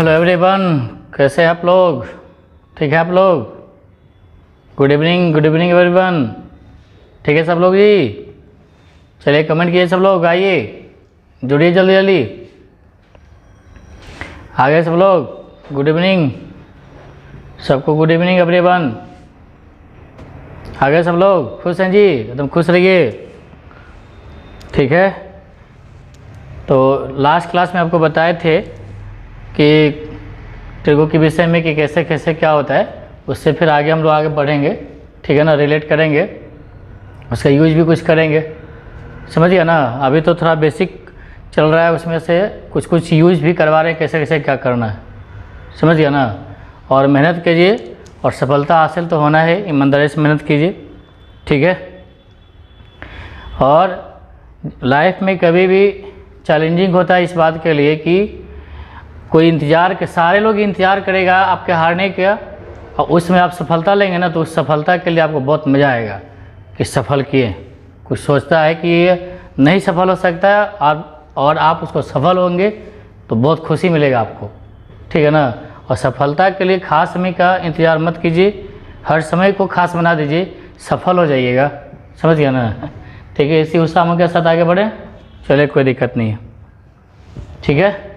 Hello everyone, कैसे हैं आप लोग? ठीक है आप लोग? Good evening everyone. ठीक है सब लोग जी? चलिए कमेंट कीजिए सब लोग, आइए जुड़िए जल्दी जल्दी। आ गए सब लोग? गुड इवनिंग सबको, गुड इवनिंग एवरीवन। आ गए सब लोग? खुश हैं जी? एकदम खुश रहिए। ठीक है, तो लास्ट क्लास में आपको बताए थे कि ट्रिगो के विषय में कि कैसे कैसे क्या होता है, उससे फिर आगे हम लोग आगे बढ़ेंगे। ठीक है ना, रिलेट करेंगे, उसका यूज भी कुछ करेंगे, समझिए ना। अभी तो थोड़ा बेसिक चल रहा है, उसमें से कुछ कुछ यूज भी करवा रहे हैं, कैसे कैसे क्या करना है, समझिए ना। और मेहनत कीजिए और सफलता हासिल तो होना है, ईमानदारी से मेहनत कीजिए। ठीक है, और लाइफ में कभी भी चैलेंजिंग होता है इस बात के लिए कि कोई इंतज़ार के, सारे लोग इंतज़ार करेगा आपके हारने का, और उसमें आप सफलता लेंगे ना, तो उस सफलता के लिए आपको बहुत मज़ा आएगा कि सफल किए। कुछ सोचता है कि ये नहीं सफल हो सकता है, और आप उसको सफल होंगे तो बहुत खुशी मिलेगा आपको। ठीक है ना। और सफलता के लिए खास समय का इंतज़ार मत कीजिए, हर समय को खास बना दीजिए, सफल हो जाइएगा, समझ गया ना। ठीक है, इसी उत्साह के साथ आगे बढ़ें। चलिए, कोई दिक्कत नहीं है। ठीक है,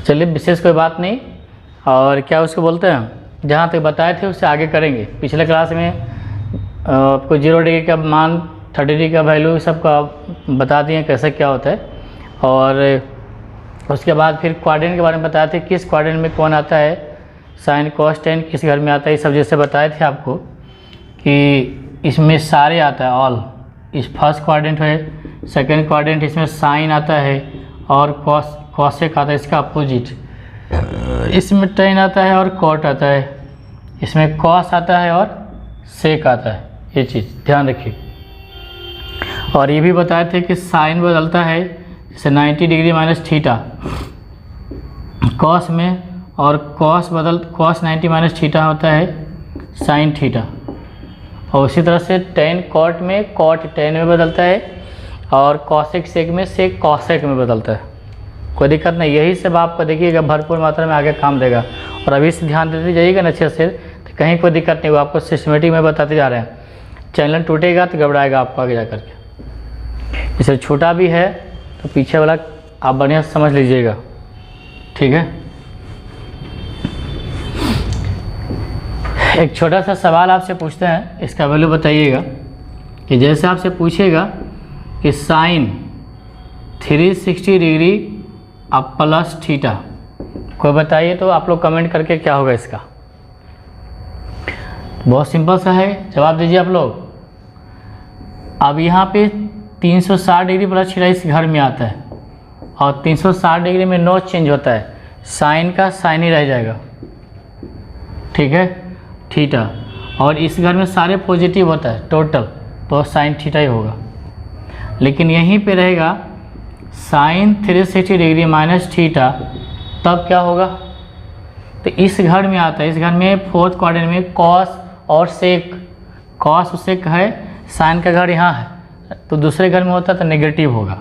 चलिए विशेष कोई बात नहीं। और क्या उसको बोलते हैं, जहाँ तक बताए थे उससे आगे करेंगे। पिछले क्लास में आपको 0 डिग्री का मान, 30 डिग्री का वैल्यू सबका बता दिए कैसे क्या होता है। और उसके बाद फिर क्वाड्रेंट के बारे में बताए थे, किस क्वाड्रेंट में कौन आता है, साइन कॉस टेन किस घर में आता है, ये सब जैसे बताए थे आपको कि इसमें सारे आता है, ऑल। इस फर्स्ट क्वाड्रेंट है, सेकेंड क्वाड्रेंट, इसमें साइन आता है और कॉसेक आता है, इसका अपोजिट। इसमें टेन आता है और कॉट आता है, इसमें कॉस आता है और सेक आता है। ये चीज़ ध्यान रखिए। और ये भी बताए थे कि साइन बदलता है, जैसे 90 डिग्री माइनस थीटा कॉस में, और कॉस 90 माइनस थीटा होता है साइन थीटा। और उसी तरह से टेन कॉट में, कॉट टेन में बदलता है, और कॉसेक सेक में, सेक कॉसेक में बदलता है। कोई दिक्कत नहीं, यही सब आपको देखिएगा भरपूर मात्रा में आगे काम देगा। और अभी से ध्यान देते जाइएगा ना अच्छे से, तो कहीं कोई दिक्कत नहीं, वो आपको सिस्टमेटिक में बताते जा रहे हैं। चैनल टूटेगा तो घबराएगा आपको आगे जा करके। इसे छोटा भी है तो पीछे वाला आप बढ़िया से समझ लीजिएगा। ठीक है, एक छोटा सा सवाल आपसे पूछते हैं, इसका वैल्यू बताइएगा। कि जैसे आपसे पूछेगा कि साइन 360 डिग्री अब प्लस थीटा, कोई बताइए तो आप लोग कमेंट करके क्या होगा इसका। बहुत सिंपल सा है, जवाब दीजिए आप लोग। अब यहाँ पे 360 डिग्री प्लस थीटा इस घर में आता है, और 360 डिग्री में नो चेंज होता है, साइन का साइन ही रह जाएगा। ठीक है, थीटा, और इस घर में सारे पॉजिटिव होता है टोटल, तो साइन थीटा ही होगा। लेकिन यहीं पे रहेगा साइन 360 डिग्री माइनस थीटा, तब क्या होगा, तो इस घर में आता है, इस घर में फोर्थ क्वाड्रेंट में कॉस और सेक, कॉस और सेक है, साइन का घर यहाँ है, तो दूसरे घर में होता तो नेगेटिव होगा।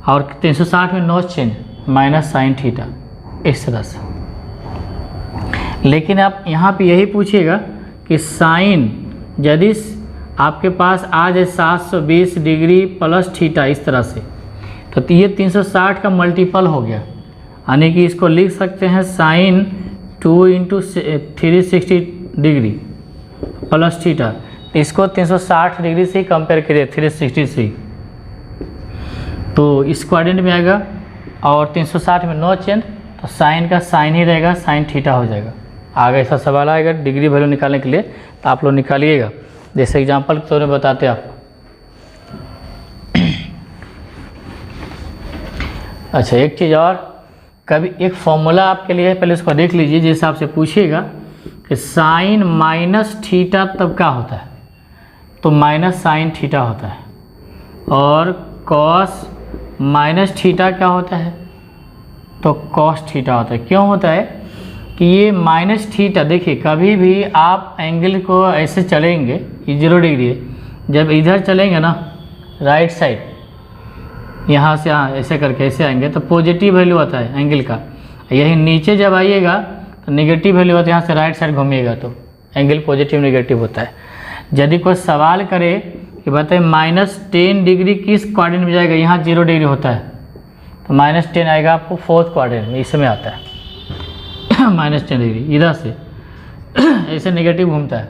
और 360 में no change minus sine theta, इस तरह से। लेकिन आप यहाँ पे यही पूछिएगा कि साइन यदि आपके पास आ जाए 720 डिग्री प्लस थीटा इस तरह से, तो ये 360 का मल्टीपल हो गया, यानी कि इसको लिख सकते हैं sine 2 into 360 degree plus theta. इसको 360 डिग्री से ही कंपेयर करिए 360 से, तो इस क्वाड्रेंट में आएगा। और 360 में नो चेंज, तो साइन का साइन ही रहेगा, साइन थीटा हो जाएगा। आगे ऐसा सवाल आएगा डिग्री वैल्यू निकालने के लिए, तो आप लोग निकालिएगा, जैसे एग्जांपल के तौर में बताते हैं आपको। अच्छा, एक चीज़ और, कभी एक फॉर्मूला आपके लिए, पहले उसको देख लीजिए। जैसे आपसे पूछिएगा कि साइन माइनस थीटा तब क्या होता है, तो माइनस साइन थीटा होता है। और कॉस माइनस थीटा क्या होता है, तो कॉस थीटा होता है। क्यों होता है कि ये माइनस थीटा, देखिए कभी भी आप एंगल को ऐसे चलेंगे, ये 0 डिग्री है, जब इधर चलेंगे ना राइट साइड, यहाँ से यहाँ ऐसे करके ऐसे आएंगे तो पॉजिटिव वैल्यू आता है एंगल का, यही नीचे जब आइएगा तो नेगेटिव वैल्यू होता है, यहाँ से राइट साइड घूमिएगा तो एंगल पॉजिटिव नेगेटिव होता है। यदि कोई सवाल करे कि बताइए -10 डिग्री किस क्वाड्रेंट में जाएगा, यहाँ 0 डिग्री होता है तो -10 आएगा आपको 4th क्वाड्रेंट में, इसमें आता है -10 डिग्री इधर से ऐसे नेगेटिव घूमता है,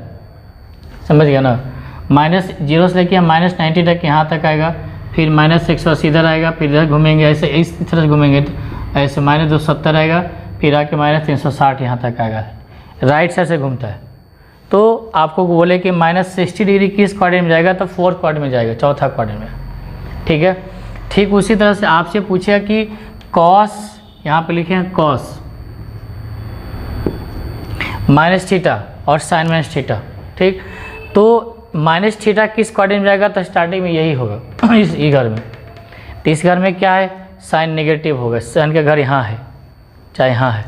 समझ गया ना। -0 से लेके -90 तक यहाँ तक आएगा, फिर -180 इधर आएगा, फिर इधर घूमेंगे ऐसे इस तरह से घूमेंगे तो ऐसे -270 आएगा, फिर आके -360 यहाँ तक आएगा, राइट साइड से घूमता है। तो आपको बोले कि -60 डिग्री किस क्वाड्रेंट में जाएगा, तो 4th क्वाड्रेंट में जाएगा, 4था क्वाड्रेंट में, ठीक है। ठीक उसी तरह से आपसे पूछेगा कि कॉस, यहाँ पे लिखे हैं कॉस -थीटा और साइन -थीटा, ठीक। तो -थीटा किस क्वाड्रेंट में जाएगा, तो स्टार्टिंग में यही होगा इस घर में। तो इस घर में क्या है, साइन नेगेटिव होगा, साइन का घर यहाँ है चाहे यहाँ है,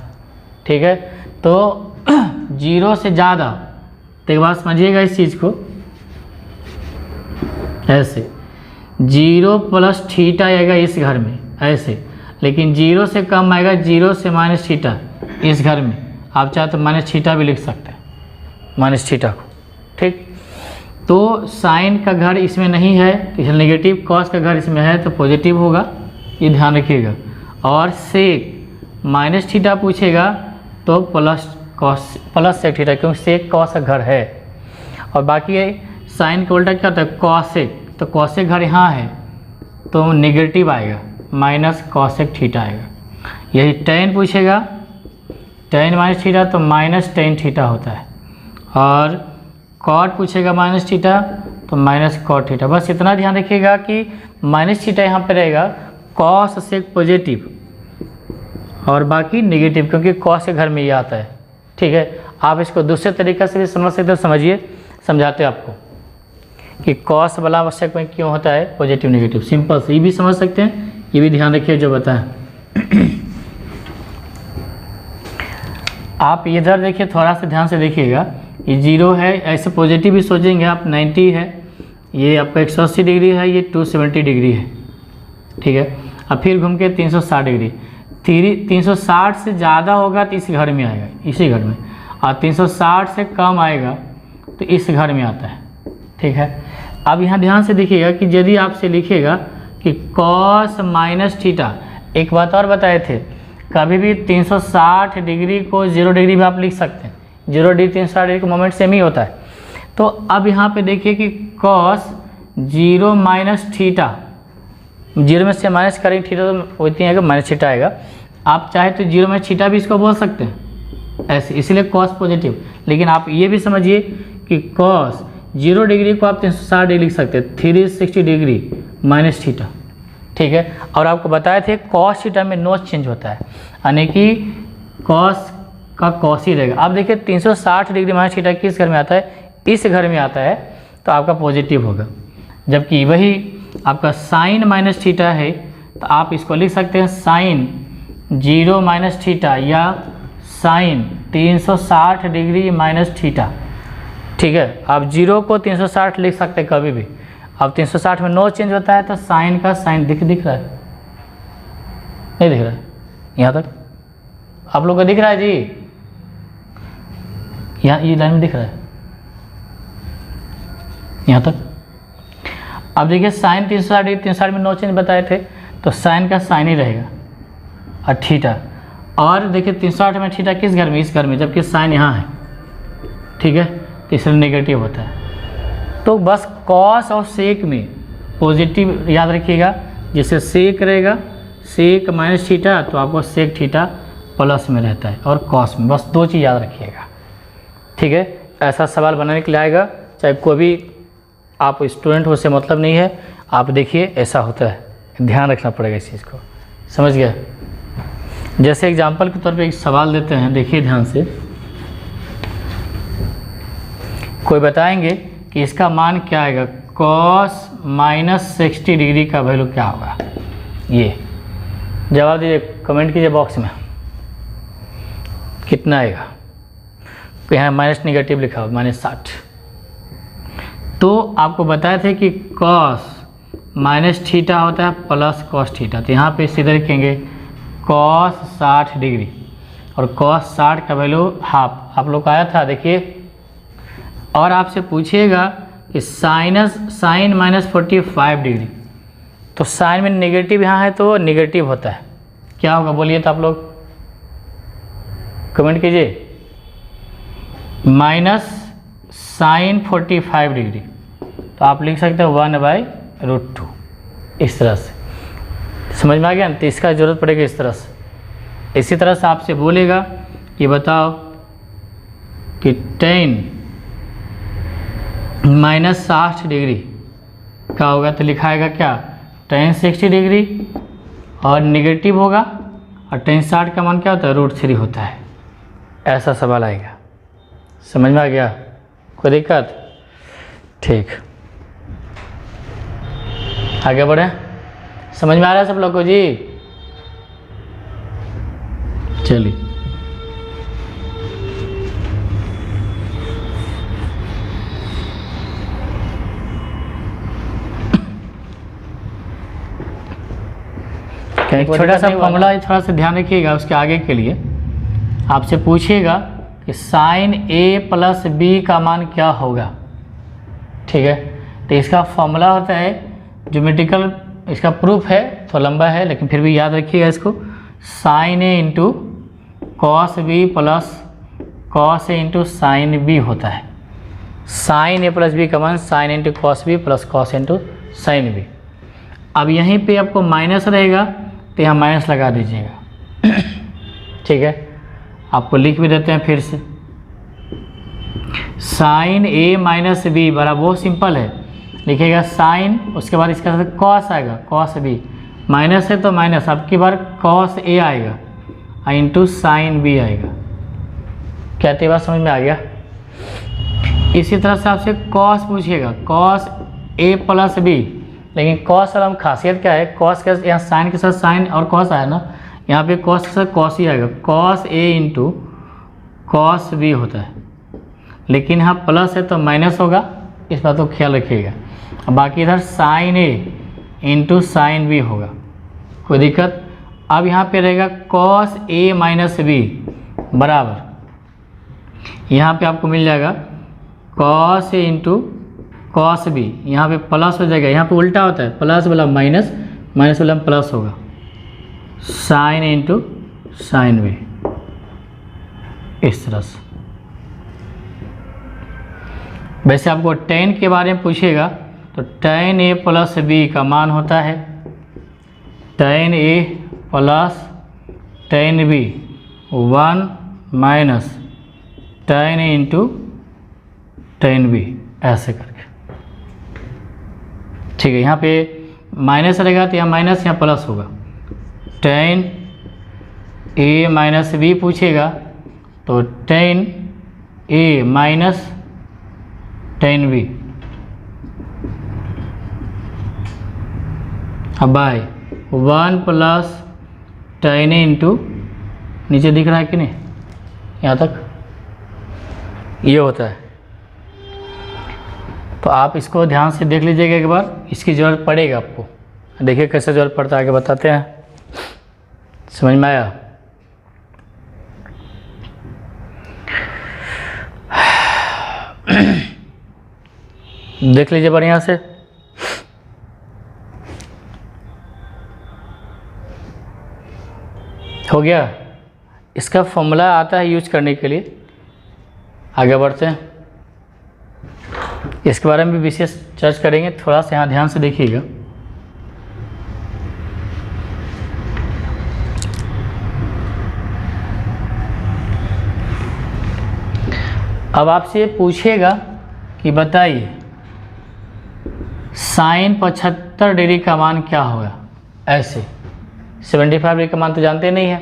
ठीक है। तो 0 से ज़्यादा, तो एक बात समझिएगा इस चीज़ को, ऐसे 0 प्लस थीटा आएगा इस घर में ऐसे, लेकिन 0 से कम आएगा, 0 से -थीटा इस घर में। आप चाहे तो -थीटा भी लिख सकते हैं, -थीटा को, ठीक। तो साइन का घर इसमें नहीं है इसलिए नेगेटिव, कॉस का घर इसमें है तो पॉजिटिव होगा, ये ध्यान रखिएगा। और सेक -थीटा पूछेगा तो प्लस सेक थीटा, क्योंकि सेक कॉस का घर है। और बाकी साइन का उल्टा क्या होता है, कॉसेक, तो कॉसेक घर यहाँ है तो नेगेटिव आएगा, -कॉसेक थीटा आएगा। यही टेन पूछेगा, टेन -थीटा तो -tan थीटा होता है। और कॉट पूछेगा -थीटा तो -cot थीटा। बस इतना ध्यान रखिएगा कि -थीटा यहाँ पे रहेगा, कॉस सेक पॉजिटिव और बाकी नेगेटिव, क्योंकि कॉस के घर में ये आता है, ठीक है। आप इसको दूसरे तरीक़े से भी समझ सकते हो, समझिए, समझाते हैं आपको कि कॉस वाला आवश्यक में क्यों होता है पॉजिटिव नेगेटिव, सिंपल से ये भी समझ सकते हैं, ये भी ध्यान रखिए जो बताएं। आप इधर देखिए, थोड़ा सा ध्यान से देखिएगा, ये 0 है, ऐसे पॉजिटिव भी सोचेंगे आप, 90 है, ये आपका 180 डिग्री है, ये 270 डिग्री है, ठीक है। अब फिर घूम के 360 डिग्री, 360 से ज़्यादा होगा तो इस घर में आएगा, इसी घर में, और 360 से कम आएगा तो इस घर में आता है, ठीक है। अब यहाँ ध्यान से देखिएगा कि यदि आपसे लिखेगा कि कॉस -थीटा, एक बात और बताए थे, कभी भी 360 डिग्री को 0 डिग्री भी आप लिख सकते हैं, 0 डिग्री 360 डिग्री का मोमेंट सेम ही होता है। तो अब यहाँ पे देखिए कि कॉस 0 -थीटा, 0 में से माइनस करेंगे थीटा तो होती है -थीटा आएगा। आप चाहे तो 0 में थीटा भी इसको बोल सकते हैं ऐसे, इसलिए कॉस पॉजिटिव। लेकिन आप ये भी समझिए कि कॉस 0 डिग्री को आप 360 डिग्री लिख सकते हैं, 360 डिग्री -थीटा, ठीक है। और आपको बताए थे कॉस थीटा में नो चेंज होता है, यानी कि कॉस का कॉस ही रहेगा। अब देखिए 360 डिग्री -थीटा किस घर में आता है, इस घर में आता है, तो आपका पॉजिटिव होगा। जबकि वही आपका साइन -थीटा है तो आप इसको लिख सकते हैं साइन 0 -थीटा या साइन 360 डिग्री -थीटा, ठीक है। आप 0 को 360 लिख सकते हैं कभी भी। अब 360 में नो चेंज होता है तो साइन का साइन दिख रहा है, नहीं दिख रहा है, यहाँ तक आप लोग को दिख रहा है जी, यहाँ ये लाइन में दिख रहा है यहाँ तक। अब देखिए साइन 360 डिग्री, 360 में नो चेंज बताए थे तो साइन का साइन ही रहेगा और थीटा। और देखिए 360 में थीटा किस घर में, इस घर में, जबकि साइन यहाँ है, ठीक है, तो इसलिए नेगेटिव होता है। तो बस कॉस और सेक में पॉजिटिव याद रखिएगा, जैसे सेक रहेगा, सेक -थीटा तो आपको सेक थीटा प्लस में रहता है और कॉस में, बस 2 चीज़ याद रखिएगा, ठीक है। ऐसा सवाल बनाने के लिए आएगा, चाहे कोई भी आप स्टूडेंट हो, से मतलब नहीं है, आप देखिए ऐसा होता है, ध्यान रखना पड़ेगा इस चीज़ को, समझ गया। जैसे एग्जांपल के तौर पे एक सवाल देते हैं, देखिए ध्यान से, कोई बताएंगे कि इसका मान क्या आएगा, कॉस -60 डिग्री का वैल्यू क्या होगा, ये जवाब दीजिए, कमेंट कीजिए बॉक्स में कितना आएगा। तो यहाँ माइनस नेगेटिव लिखा हो -60। तो आपको बताए थे कि कॉस -थीटा होता है प्लस कॉस थीटा, तो यहाँ पे सीधे लिखेंगे कॉस 60 डिग्री और cos 60 का वैल्यू हाफ आप लोग का आया था देखिए। और आपसे पूछिएगा कि साइन माइनस 45 डिग्री, तो साइन में नेगेटिव यहाँ है तो नेगेटिव होता है, क्या होगा बोलिए तो आप लोग कमेंट कीजिए। माइनस साइन 45 डिग्री, तो आप लिख सकते हो 1/√2 इस तरह से। समझ में आ गया ना, तो इसका ज़रूरत पड़ेगा इस तरह से। इसी तरह से आपसे बोलेगा कि बताओ कि tan माइनस 60 डिग्री का होगा, तो लिखाएगा क्या tan 60 डिग्री और निगेटिव होगा, और tan 60 का मान क्या होता है √3 होता है। ऐसा सवाल आएगा। समझ में आ गया, कोई दिक्कत? ठीक, आगे बढ़े। समझ में आ रहा है सब लोग को जी? चलिए एक छोटा सा फॉर्मूला है, थोड़ा सा ध्यान रखिएगा उसके आगे के लिए। आपसे पूछिएगा कि साइन a प्लस बी का मान क्या होगा, ठीक है। तो इसका फॉर्मूला होता है ज्योमेट्रिकल, इसका प्रूफ है थोड़ा लंबा है लेकिन फिर भी याद रखिएगा इसको। Sine a into cos B plus cos a into sine b होता है। साइन a प्लस बी का मान sine into cos B plus cos into sine b. अब यहीं पे आपको माइनस रहेगा तो यहाँ माइनस लगा दीजिएगा, ठीक है। आपको लिख भी देते हैं फिर से। साइन a माइनस बी बराबर, बहुत सिंपल है, लिखिएगा साइन, उसके बाद इसके साथ कॉस आएगा, कॉस बी, माइनस है तो माइनस, अब की बार कॉस a आएगा इंटू साइन बी आएगा। क्या ते बात समझ में आ गया? इसी तरह से आपसे कॉस पूछिएगा, कॉस a प्लस बी, लेकिन कॉस वाला खासियत क्या है, कॉस के यहाँ साइन के साथ साइन और कॉस आया ना, यहाँ पे कॉस के साथ कॉस ही आएगा, cos a into cos b होता है। लेकिन यहाँ प्लस है तो माइनस होगा, इस बात को ख्याल रखिएगा। बाकी इधर sine a into sine b होगा, कोई दिक्कत? अब यहाँ पे रहेगा कॉस a माइनस बी बराबर, यहाँ पे आपको मिल जाएगा cos a into cos b, यहाँ पे प्लस हो जाएगा, यहाँ पे उल्टा होता है, प्लस वाला माइनस, माइनस वाला प्लस होगा, साइन इंटू साइन बी, इस तरह से। वैसे आपको tan के बारे में पूछेगा तो tan a प्लस बी का मान होता है tan a plus tan b 1 minus tan a into tan b, ऐसे करके, ठीक है। यहाँ पे माइनस रहेगा तो यहाँ माइनस, यहाँ प्लस होगा। tan a माइनस बी पूछेगा तो tan a minus tan b, अब by 1 plus tan a into, नीचे दिख रहा है कि नहीं, यहाँ तक ये होता है। तो आप इसको ध्यान से देख लीजिएगा एक बार, इसकी ज़रूरत पड़ेगा आपको। देखिए कैसे ज़रूरत पड़ता है, आगे बताते हैं। समझ में आया? देख लीजिए बढ़िया से। हो गया? इसका फॉर्मूला आता है यूज करने के लिए। आगे बढ़ते हैं, इसके बारे में भी विशेष चर्चा करेंगे, थोड़ा सा यहाँ ध्यान से देखिएगा। अब आपसे पूछेगा कि बताइए साइन 75 डिग्री का मान क्या होगा। ऐसे 75 डिग्री का मान तो जानते नहीं है,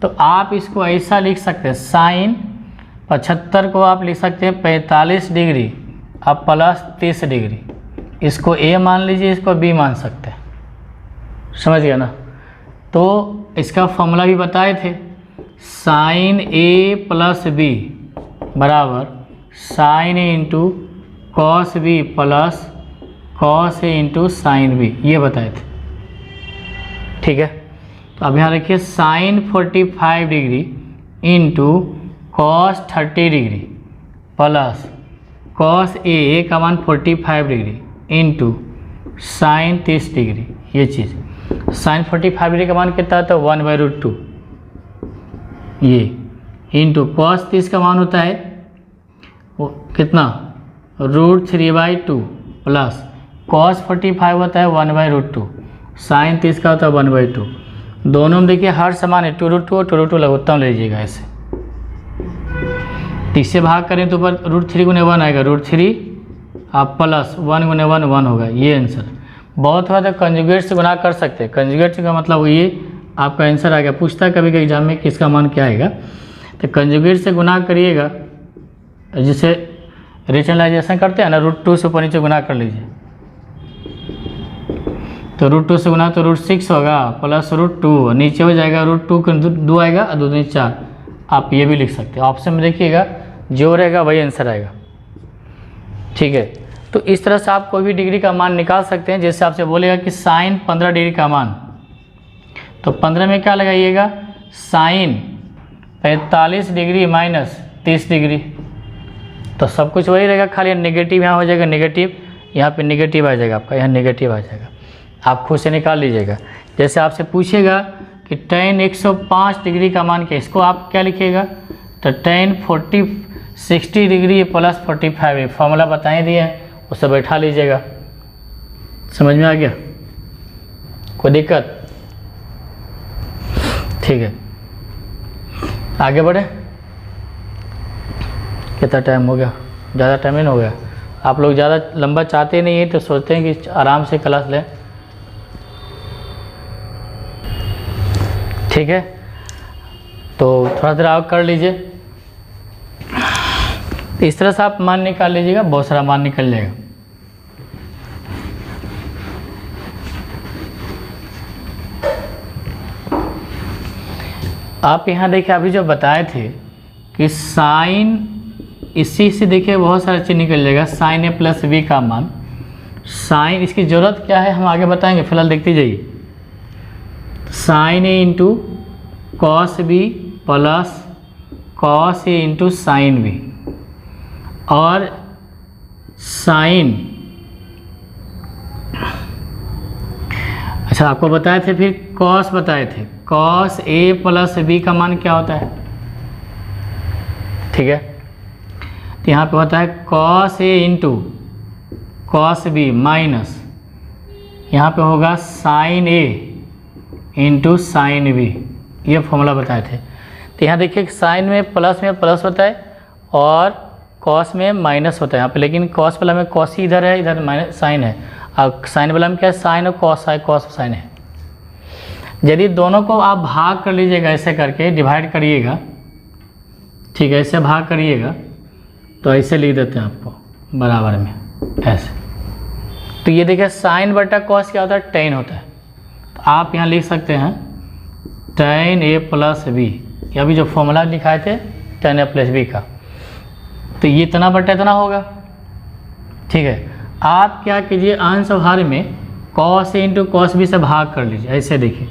तो आप इसको ऐसा लिख सकते हैं, साइन 75 को आप लिख सकते हैं 45 डिग्री अब प्लस 30 डिग्री। इसको a मान लीजिए, इसको b मान सकते हैं, समझ गया ना। तो इसका फॉर्मूला भी बताए थे, साइन a प्लस बी बराबर sine a into cos B plus cos a into sine B, ये बताए थे, ठीक है। तो अब यहाँ रखिए sine 45 degree into cos 30 degree plus cos A का मान 45 डिग्री इंटू साइन 30 डिग्री। ये चीज़ साइन 45 डिग्री का मान कितना होता है 1/√2 ये इंटू कॉस 30 का मान होता है वो कितना √3/2 प्लस कॉस 45 होता है 1/√2 साइन 30 का होता है 1/2। दोनों में देखिए हर समान है 2√2 और 2√2 लघुत्तम ले लीजिएगा ऐसे। 30 से भाग करें तो ऊपर √3 × 1 आएगा √3 आप प्लस 1 × 1 1 होगा। ये आंसर बहुत हुआ तो कंजुगेट से गुना कर सकते हैं। कंजुगेट का मतलब ये आपका आंसर आ गया। पूछता है कभी कभी एग्जाम में किसका मान क्या आएगा, तो कंजुगेट से गुना करिएगा। जिसे रेशनलाइजेशन करते हैं ना √2 से ऊपर नीचे गुना कर लीजिए तो √2 से गुना तो √6 होगा प्लस √2 नीचे हो जाएगा √2 के 2 आएगा और 2 × 4। आप ये भी लिख सकते हैं। ऑप्शन में देखिएगा जो रहेगा वही आंसर आएगा। ठीक है, तो इस तरह से आप कोई भी डिग्री का मान निकाल सकते हैं। जैसे आपसे बोलेगा कि साइन 15 डिग्री का मान, तो 15 में क्या लगाइएगा साइन 45 डिग्री माइनस 30 डिग्री, तो सब कुछ वही रहेगा, खाली नेगेटिव यहाँ हो जाएगा, नेगेटिव यहाँ पे नेगेटिव आ जाएगा, आपका यहाँ नेगेटिव आ जाएगा। आप खुद से निकाल लीजिएगा। जैसे आपसे पूछेगा कि tan 105 डिग्री का मान क्या, इसको आप क्या लिखिएगा तो tan 60 डिग्री प्लस 45 फॉर्मूला बताए दिए हैं, उसे बैठा लीजिएगा। समझ में आ गया, कोई दिक्कत? ठीक है, आगे बढ़े। कितना टाइम हो गया? ज़्यादा टाइम नहीं हो गया। आप लोग ज़्यादा लंबा चाहते नहीं हैं तो सोचते हैं कि आराम से क्लास लें। ठीक है, तो थोड़ा देर आप कर लीजिए। इस तरह से आप मान निकाल लीजिएगा, बहुत सारा मान निकल जाएगा। आप यहाँ देखिए अभी जो बताए थे कि साइन, इसी से देखिए बहुत सारा चीज़ निकल जाएगा। साइन ए प्लस बी का मान, साइन इसकी ज़रूरत क्या है हम आगे बताएंगे, फिलहाल देखते जाइए। Sine A into cos B plus cos A into sine B, और साइन, अच्छा आपको बताए थे फिर कॉस बताए थे, कॉस ए प्लस बी का मान क्या होता है? ठीक है, तो यहाँ पे होता है cos A into cos B minus यहाँ पे होगा sign A into sine B. ये फॉर्मूला बताए थे। तो यहाँ देखिए साइन में प्लस होता है और कॉस में माइनस होता है यहाँ पे, लेकिन कॉस वाला में कॉस ही इधर है, इधर माइनस साइन है, और साइन वाला में क्या है साइन और कॉस है, कॉस साइन है। यदि दोनों को आप भाग कर लीजिएगा, ऐसे करके डिवाइड करिएगा, ठीक है, ऐसे भाग करिएगा तो ऐसे लिख देते हैं आपको बराबर में ऐसे। तो ये देखिए साइन बटा कॉस क्या होता है टेन होता है, तो आप यहाँ लिख सकते हैं tan a प्लस बी, या भी जो फॉर्मूला लिखाए थे tan a प्लस बी का, तो ये इतना बटा इतना होगा। ठीक है, आप क्या कीजिए अंश और हर में cos a into cos b से भाग कर लीजिए। ऐसे देखिए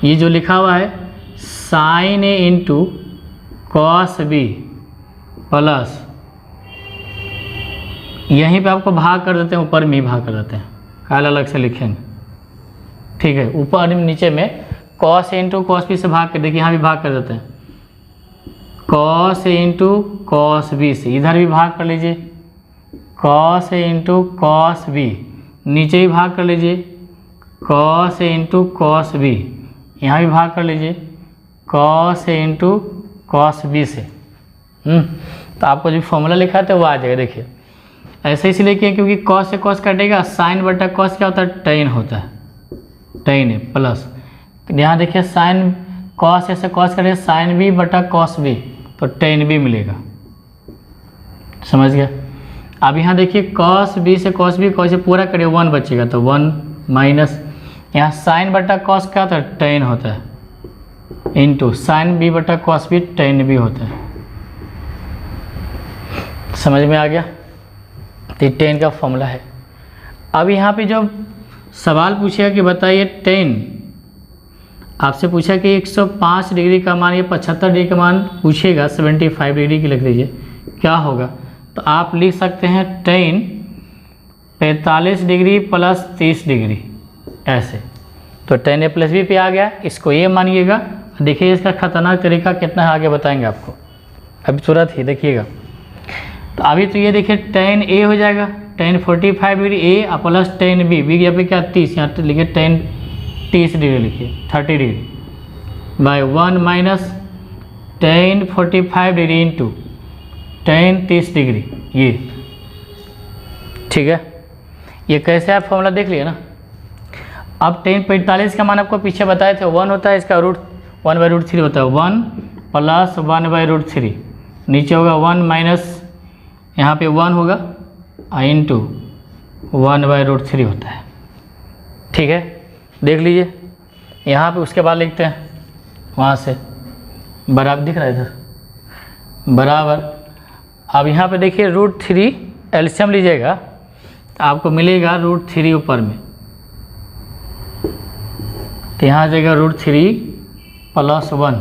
ये जो लिखा हुआ है sign A into cos B plus, यहीं पे आपको भाग कर देते हैं, ऊपर में ही भाग कर देते हैं, काल अलग से लिखेंगे। ठीक है, ऊपर नीचे में cos A into cos b से भाग कर, देखिए यहाँ भी भाग कर देते हैं, cos A into cos b से, इधर भी भाग कर लीजिए cos A into cos B, नीचे भी भाग कर लीजिए cos A into cos b, यहाँ भी भाग कर लीजिए cos A into cos b से। तो आपको जो फॉर्मूला लिखा था वो आ जाएगा। देखिए ऐसे इसलिए किया क्योंकि कॉस से कॉस कटेगा, साइन बटा कॉस क्या होता है टेन होता है, टेन है प्लस, यहाँ देखिए साइन कॉस ऐसे कॉस करेगा साइन बी बटा कॉस बी, तो टेन बी मिलेगा। समझ गया? अब यहाँ देखिए कॉस बी से कॉस बी, कॉस से पूरा करिए 1 बचेगा, तो 1 माइनस यहाँ साइन बटा कॉस क्या होता है टेन होता है, इंटू साइन बी बटा कॉस बी टेन बी होता है। समझ में आ गया? तो टेन का फॉर्मूला है। अब यहाँ पे जो सवाल पूछेगा कि बताइए टेन आपसे पूछा कि 105 डिग्री का मान या 75 डिग्री का मान पूछेगा, 75 डिग्री की लिख लीजिए, क्या होगा? तो आप लिख सकते हैं tan 45 डिग्री प्लस 30 डिग्री, ऐसे। तो tan a प्लस बी पे आ गया, इसको ये मानिएगा। देखिए इसका खतरनाक तरीका कितना है, आगे बताएंगे आपको, अभी तुरंत ही देखिएगा। तो अभी तो ये देखिए tan a हो जाएगा, tan 45 degree a plus tan b, b यहाँ पे क्या 30, यहाँ तो लिखिए tan 30 डिग्री लिखिए, 30 degree by 1 minus tan 45 degree into tan 30 degree, ये ठीक है। ये कैसे आप फॉर्मूला देख लिए ना। अब tan 45 का मान आपको पीछे बताए थे 1 होता है, इसका रूट 1/√3 होता है, 1 प्लस 1/√3, नीचे होगा 1 माइनस यहाँ पे 1 होगा इंटू 1/√3 होता है, ठीक है। देख लीजिए यहाँ पे, उसके बाद लिखते हैं वहाँ से बराबर, दिख रहा है इधर, बराबर। अब यहाँ पे देखिए √3 एलसीएम लीजिएगा तो आपको मिलेगा √3 ऊपर में, तो यहाँ आ जाएगा √3 प्लस 1,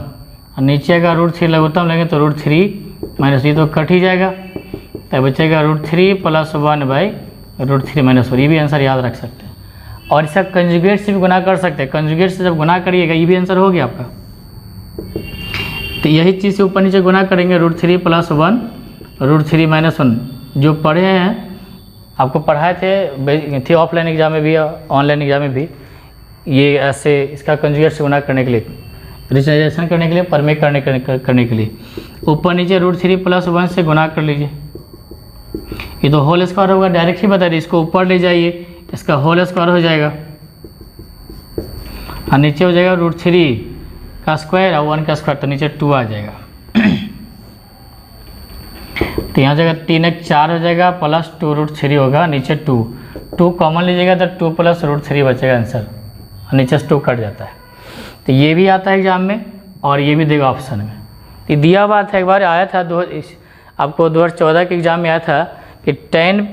और नीचे का √3 लघुत्तम लेंगे तो √3 माइनस, ये तो कट ही जाएगा, तब बचेगा √3 प्लस 1/√3 माइनस 1। ये भी आंसर याद रख सकते हैं, और इसका कंजुगेट से भी गुना कर सकते हैं। कंजुगेट से जब गुना करिएगा ये भी आंसर हो गया आपका। तो यही चीज़ से ऊपर नीचे गुना करेंगे, √3 प्लस 1/√3 माइनस 1। जो पढ़े हैं, आपको पढ़ाए थे ऑफलाइन एग्जाम में भी ऑनलाइन एग्जाम में भी, ये ऐसे इसका कंजुगेट से गुना करने के लिए, रिचुअलाइजेशन करने के लिए, परमेक करने के लिए ऊपर नीचे √3 प्लस 1 से गुना कर लीजिए। ये तो होल स्क्वायर होगा, डायरेक्ट ही बता दी, इसको ऊपर ले जाइए, इसका होल स्क्वायर हो जाएगा, और नीचे हो जाएगा √3 का स्क्वायर और 1 का स्क्वायर, तो नीचे 2 आ जाएगा। तो यहाँ जाएगा 3 1 4 हो जाएगा, प्लस 2√3 होगा, नीचे 2 कॉमन लीजिएगा तो 2 प्लस √3 बचेगा आंसर, और नीचे से 2 कट जाता है। तो ये भी आता है एग्जाम में, और ये भी देगा ऑप्शन में। ये दिया हुआ था, एक बार आया था आपको 2014 के एग्ज़ाम में आया था कि tan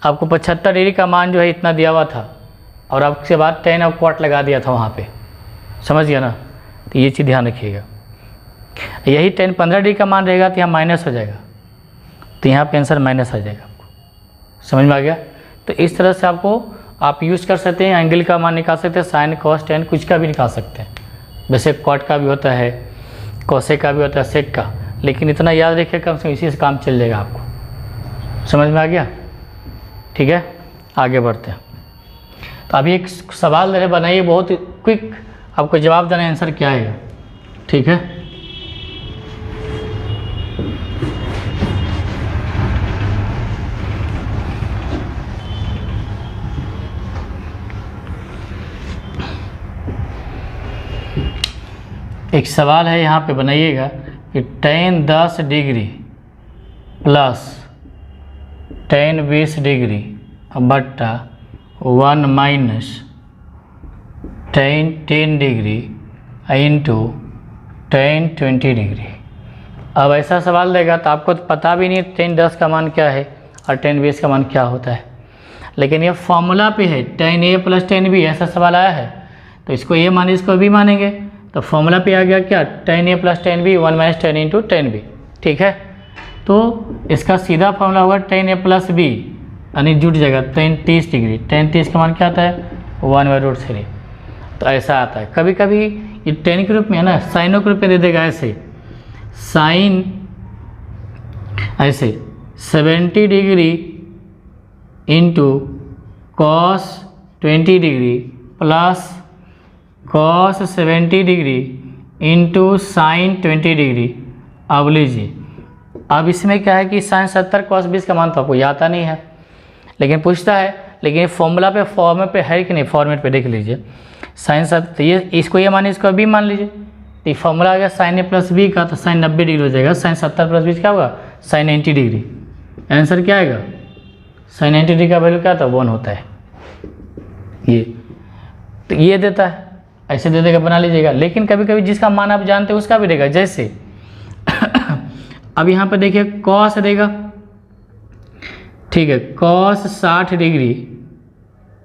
आपको 75 डिग्री का मान जो है इतना दिया हुआ था, और आपके बाद tan और क्वाट लगा दिया था वहाँ पे, समझ गया ना। तो ये चीज़ ध्यान रखिएगा, यही tan 15 डिग्री का मान रहेगा तो यहाँ माइनस हो जाएगा, तो यहाँ पे आंसर माइनस आ जाएगा, आपको समझ में आ गया। तो इस तरह से आपको आप यूज़ कर सकते हैं, एंगल का मान निकाल सकते हैं, साइन कॉस टेन कुछ का भी निकाल सकते हैं। वैसे क्वाट का भी होता है, कोसेक का भी होता है, सेक का, लेकिन इतना याद रखिए कम से कम इसी से काम चल जाएगा आपको। समझ में आ गया? ठीक है, आगे बढ़ते हैं। तो अभी एक सवाल दे रहे, बनाइए, बहुत क्विक, आपको जवाब देना, आंसर क्या आएगा। ठीक है, एक सवाल है यहाँ पे, बनाइएगा कि tan 10 degree plus tan 20 degree बट्टा 1 minus tan 10 degree into tan 20 degree. अब ऐसा सवाल देगा तो आपको तो पता भी नहीं tan 10 का मान क्या है और tan 20 का मान क्या होता है, लेकिन ये फॉर्मूला पे है tan a plus tan b, ऐसा सवाल आया है तो इसको a माने, इसको b मानेंगे, तो फॉर्मूला पे आ गया क्या, tan a plus tan b 1 minus tan into tan b। ठीक है, तो इसका सीधा फॉर्मूला होगा tan a प्लस b, यानी जुट जाएगा tan 30 डिग्री। tan 30 का मान क्या आता है 1/√3। तो ऐसा आता है, कभी कभी ये tan के रूप में है ना, साइनों के रूप में दे देगा, ऐसे साइन ऐसे 70 degree into cos 20 degree plus cos 70 degree into sine 20 degree. अब लीजिए, अब इसमें क्या है कि साइन 70 कॉस 20 का मान तो आपको आता नहीं है, लेकिन पूछता है, लेकिन फॉर्मूला पे फॉर्मेट पे है कि नहीं, फॉर्मेट पे देख लीजिए, साइन 70, ये इसको ये माने, इसको बी मान लीजिए, तो ये फॉर्मूला आ गया साइन ए प्लस बी का, तो साइन 90 डिग्री हो जाएगा, साइन 70 प्लस 20 क्या होगा साइन 90 डिग्री। आंसर क्या आएगा, साइन 90 डिग्री का वैल्यू क्या था 1 होता है ये, तो ये देता है, ऐसे दे देगा, बना लीजिएगा। लेकिन कभी कभी जिसका मान आप जानते हैं उसका भी देगा, जैसे अब यहाँ पर देखिए कॉस देगा, ठीक है, cos 60 degree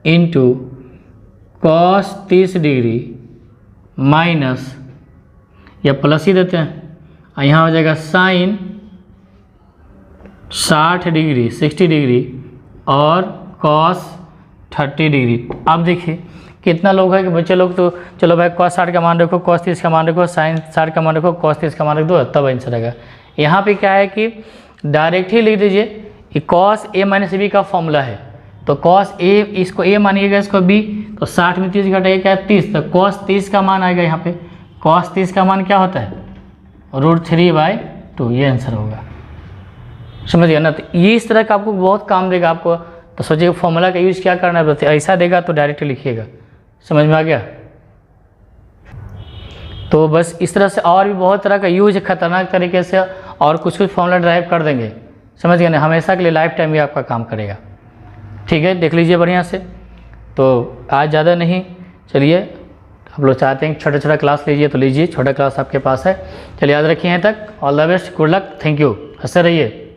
into cos 30 degree minus या प्लस ही देते हैं, और यहाँ हो जाएगा साइन 60 डिग्री 60 डिग्री और कॉस 30 डिग्री। अब देखिए कितना लोग है कि बच्चे लोग तो चलो भाई कॉस 60 का मान रखो, कॉस 30 का मान रखो, साइन 60 का मान रखो, कॉस 30 का मान रख दो, तब आंसर आएगा। यहाँ पे क्या है कि डायरेक्ट ही लिख दीजिए कि कॉस ए माइनस बी का फॉर्मूला है, तो कॉस ए इसको ए मानिएगा, इसको बी, तो 60 में 30 घटाइए क्या है 30, तो कॉस 30 का मान आएगा। यहाँ पे कॉस 30 का मान क्या होता है √3/2, ये आंसर होगा। समझ गया ना। तो ये इस तरह का आपको बहुत काम देगा आपको, तो सोचिए फॉर्मूला का यूज़ क्या करना है, ऐसा देगा तो डायरेक्ट लिखिएगा। समझ में आ गया। तो बस इस तरह से और भी बहुत तरह का यूज खतरनाक तरीके से और कुछ फॉर्मूला ड्राइव कर देंगे। समझ गए ना, हमेशा के लिए लाइफ टाइम भी आपका काम करेगा। ठीक है, देख लीजिए बढ़िया से। तो आज ज़्यादा नहीं, चलिए आप लोग चाहते हैं छोटा छोटा क्लास लीजिए तो लीजिए, छोटा क्लास आपके पास है। चलिए याद रखिए यहाँ तक। All the best, good luck, thank you, हंसते रहिए।